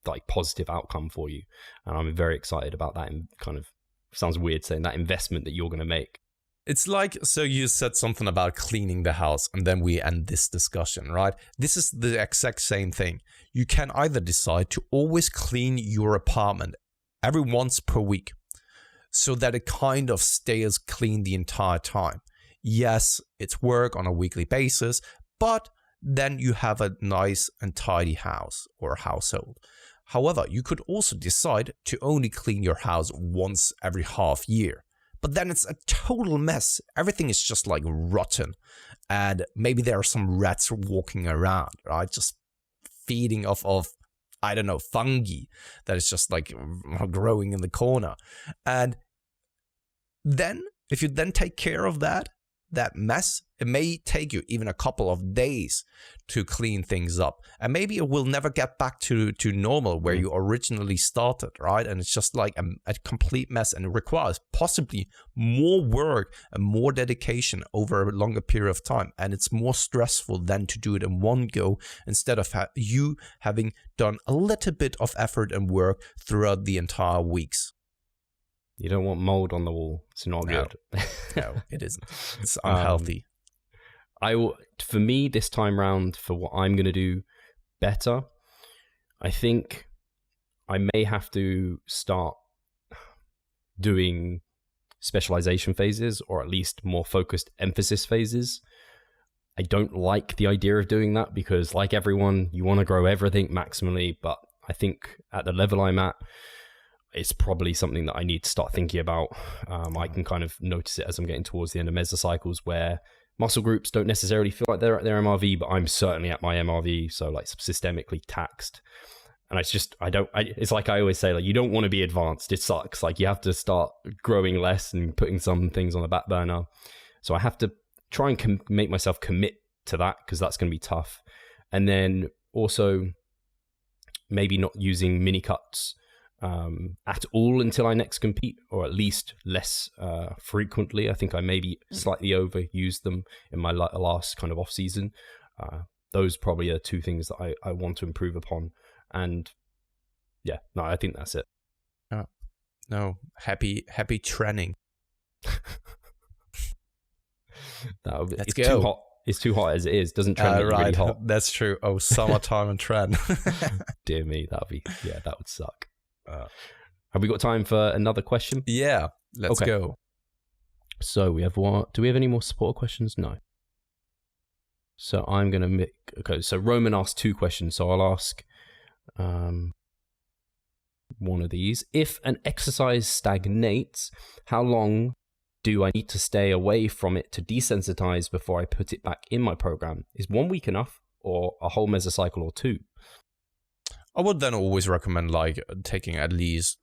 like positive outcome for you. And I'm very excited about that, and kind of sounds weird saying that investment that you're going to make. It's like, so you said something about cleaning the house and then we end this discussion, right? This is the exact same thing. You can either decide to always clean your apartment every once per week so that it kind of stays clean the entire time. Yes, it's work on a weekly basis, but then you have a nice and tidy house or household. However, you could also decide to only clean your house once every half year. But then it's a total mess. Everything is just like rotten. And maybe there are some rats walking around, right? Just feeding off of, I don't know, fungi that is just like growing in the corner. And then if you then take care of that mess, it may take you even a couple of days to clean things up. And maybe it will never get back to normal where you originally started, right? And it's just like a complete mess, and it requires possibly more work and more dedication over a longer period of time. And it's more stressful than to do it in one go instead of you having done a little bit of effort and work throughout the entire weeks. You don't want mold on the wall. It's not good. No, it isn't. It's unhealthy. For me, this time round, for what I'm going to do better, I think I may have to start doing specialization phases, or at least more focused emphasis phases. I don't like the idea of doing that because, like everyone, you want to grow everything maximally. But I think at the level I'm at, it's probably something that I need to start thinking about. I can kind of notice it as I'm getting towards the end of mesocycles where muscle groups don't necessarily feel like they're at their MRV, but I'm certainly at my MRV, so like systemically taxed. And it's just, it's like I always say, like, you don't want to be advanced. It sucks. Like, you have to start growing less and putting some things on the back burner. So I have to try and make myself commit to that, because that's going to be tough. And then also maybe not using mini cuts at all until I next compete, or at least less frequently. I think I maybe slightly overused them in my last kind of off season. Those probably are two things that I want to improve upon. And yeah, no, I think that's it. No, happy training. It's go. Too hot. It's too hot as it is. Doesn't trend really hot. That's true. Oh, summertime and trend. Dear me, that would suck. Have we got time for another question? Yeah, let's go. So we have one. Do we have any more support questions? No. So I'm going to make... Okay, so Roman asked 2 questions, so I'll ask one of these. If an exercise stagnates, how long do I need to stay away from it to desensitize before I put it back in my program? Is 1 week enough, or a whole mesocycle or 2? I would then always recommend like taking at least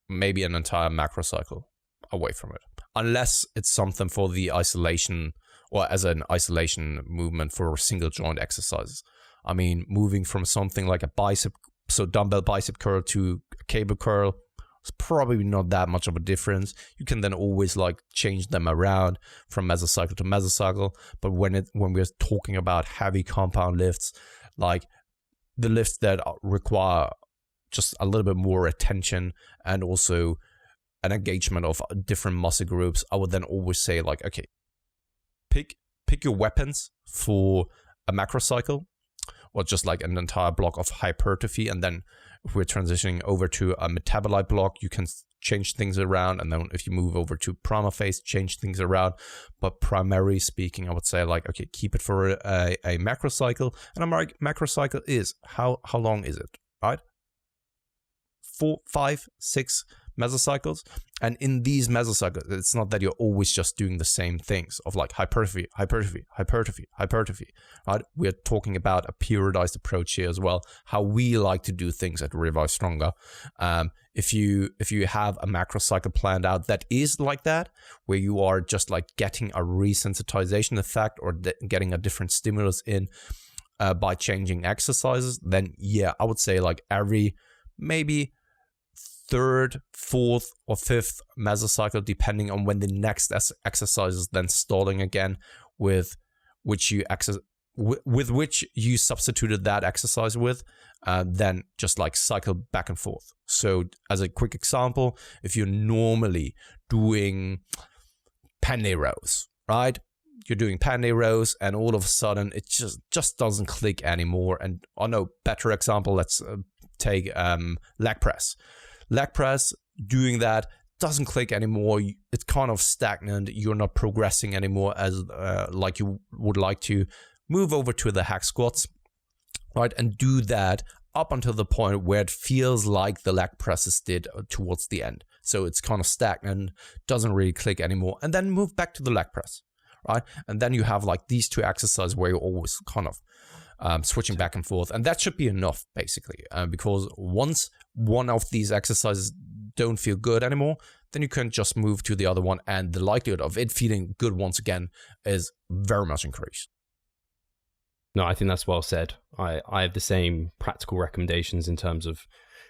maybe an entire macro cycle away from it, unless it's something for the isolation or as an isolation movement for single joint exercises. I mean, moving from something like a bicep, so dumbbell bicep curl, to a cable curl, it's probably not that much of a difference. You can then always like change them around from mesocycle to mesocycle. But when we're talking about heavy compound lifts, like the lifts that require just a little bit more attention and also an engagement of different muscle groups, I would then always say like, okay, pick your weapons for a macro cycle, or just like an entire block of hypertrophy. And then if we're transitioning over to a metabolite block, you can change things around. And then if you move over to prima phase, change things around. But primarily speaking, I would say like, okay, keep it for a macro cycle. And a macro cycle is, how long is it, right? 4, 5, 6 mesocycles. And in these mesocycles, it's not that you're always just doing the same things of like hypertrophy, right? We're talking about a periodized approach here as well, how we like to do things at Revive Stronger. If you have a macro cycle planned out that is like that, where you are just like getting a resensitization effect or getting a different stimulus in by changing exercises, then yeah, I would say like every maybe 3rd, 4th, or 5th mesocycle, depending on when the next exercise is then starting again, with which you substituted that exercise with, then just like cycle back and forth. So as a quick example, if you're normally doing penne rows, right? You're doing penne rows and all of a sudden it just doesn't click anymore. And on a better example, let's take leg press. Leg press, doing that doesn't click anymore. It's kind of stagnant. You're not progressing anymore as like you would like to. Move over to the hack squats, right? And do that up until the point where it feels like the leg presses did towards the end. So it's kind of stagnant, doesn't really click anymore. And then move back to the leg press, right? And then you have like these 2 exercises where you're always kind of switching back and forth. And that should be enough, basically, because once one of these exercises don't feel good anymore, then you can just move to the other one, and the likelihood of it feeling good once again is very much increased. No, I think that's well said. I have the same practical recommendations in terms of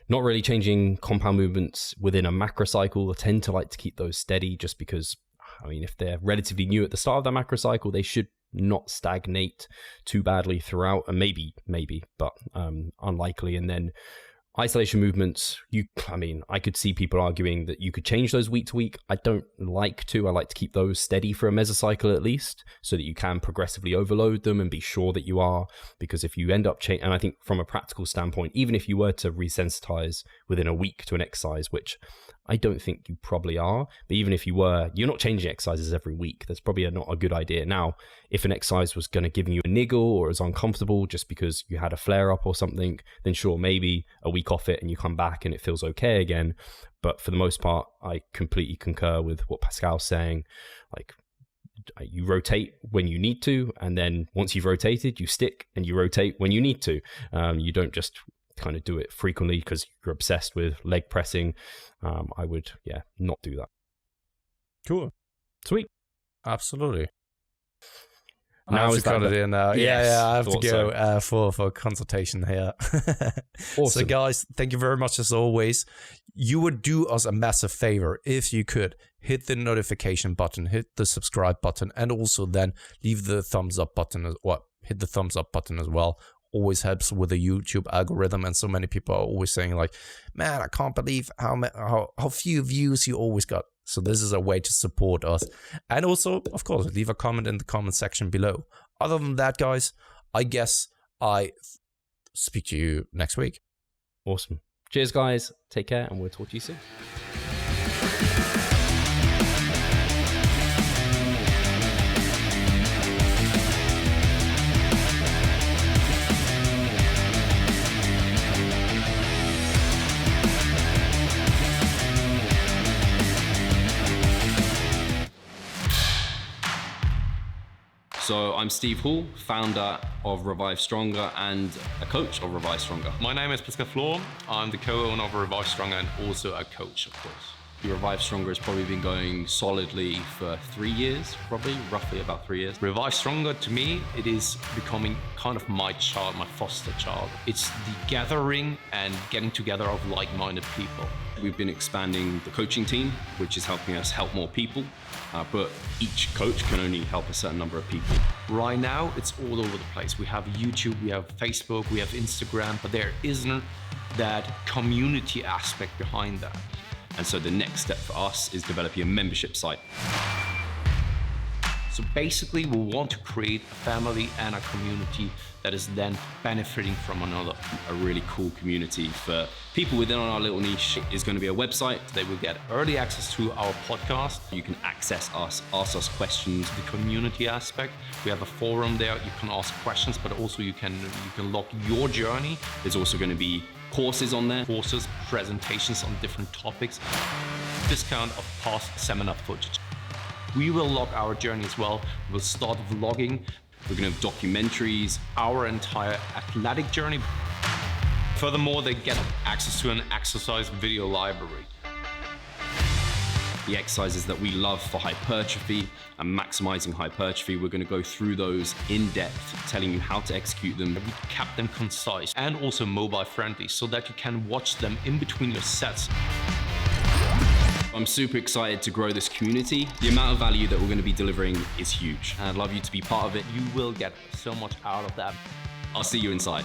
not really changing compound movements within a macro cycle. I tend to like to keep those steady just because, I mean, if they're relatively new at the start of that macro cycle, they should not stagnate too badly throughout, and maybe, but unlikely. And then isolation movements, I could see people arguing that you could change those week to week. I don't like to. I like to keep those steady for a mesocycle at least, so that you can progressively overload them and be sure that you are, because if you end up changing, and I think from a practical standpoint, even if you were to resensitize within a week to an exercise, which I don't think you probably are, but even if you were, you're not changing exercises every week. That's probably not a good idea. Now, if an exercise was going to give you a niggle or is uncomfortable just because you had a flare up or something, then sure, maybe a week off it and you come back and it feels okay again. But for the most part, I completely concur with what Pascal's saying. Like, you rotate when you need to, and then once you've rotated, you stick and you rotate when you need to. You don't just kind of do it frequently because you're obsessed with leg pressing. I would not do that. Cool. Sweet. Absolutely. Now is that in now. Yes, I have to go for a consultation here. Awesome. So guys, thank you very much as always. You would do us a massive favor if you could hit the notification button, hit the subscribe button, and also then leave the thumbs up button hit the thumbs up button as well. Always helps with the YouTube algorithm, and so many people are always saying like, man, I can't believe how few views you always got. So this is a way to support us. And also, of course, leave a comment in the comment section below. Other than that, guys, I guess I speak to you next week. Awesome. Cheers, guys. Take care, and we'll talk to you soon. So I'm Steve Hall, founder of Revive Stronger and a coach of Revive Stronger. My name is Pascal Flor. I'm the co-owner of Revive Stronger and also a coach, of course. Revive Stronger has probably been going solidly for 3 years, roughly about 3 years. Revive Stronger, to me, it is becoming kind of my child, my foster child. It's the gathering and getting together of like-minded people. We've been expanding the coaching team, which is helping us help more people, but each coach can only help a certain number of people. Right now, it's all over the place. We have YouTube, we have Facebook, we have Instagram, but there isn't that community aspect behind that. And so the next step for us is developing a membership site. So basically, we want to create a family and a community that is then benefiting from another. A really cool community for people within our little niche is going to be a website. They will get early access to our podcast. You can access us, ask us questions. The community aspect, we have a forum there. You can ask questions, but also you can log your journey. There's also going to be courses on there. Courses, presentations on different topics. Discount of past seminar footage. We will log our journey as well. We'll start vlogging. We're going to have documentaries. Our entire athletic journey. Furthermore, they get access to an exercise video library. The exercises that we love for hypertrophy and maximizing hypertrophy, we're going to go through those in depth, telling you how to execute them. We kept them concise and also mobile friendly so that you can watch them in between your sets. I'm super excited to grow this community. The amount of value that we're going to be delivering is huge. And I'd love you to be part of it. You will get so much out of that. I'll see you inside.